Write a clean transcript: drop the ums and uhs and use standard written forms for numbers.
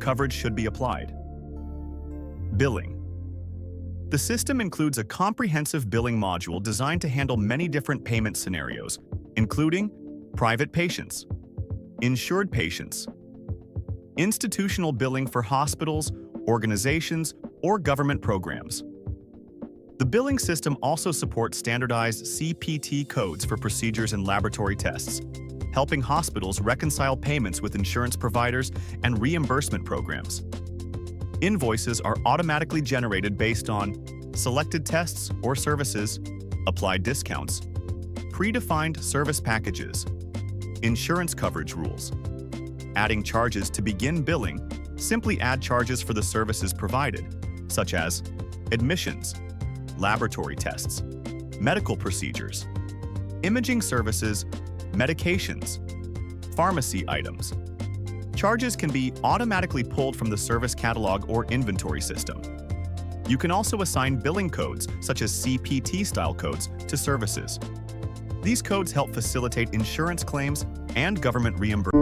coverage should be applied. Billing. The system includes a comprehensive billing module designed to handle many different payment scenarios, including private patients, insured patients, institutional billing for hospitals, organizations, or government programs. The billing system also supports standardized CPT codes for procedures and laboratory tests, helping hospitals reconcile payments with insurance providers and reimbursement programs. Invoices are automatically generated based on selected tests or services, applied discounts, predefined service packages, insurance coverage rules. Adding charges to begin billing, simply add charges for the services provided, such as admissions, laboratory tests, medical procedures, imaging services, medications, pharmacy items. Charges can be automatically pulled from the service catalog or inventory system. You can also assign billing codes, such as CPT-style codes, to services. These codes help facilitate insurance claims and government reimbursement.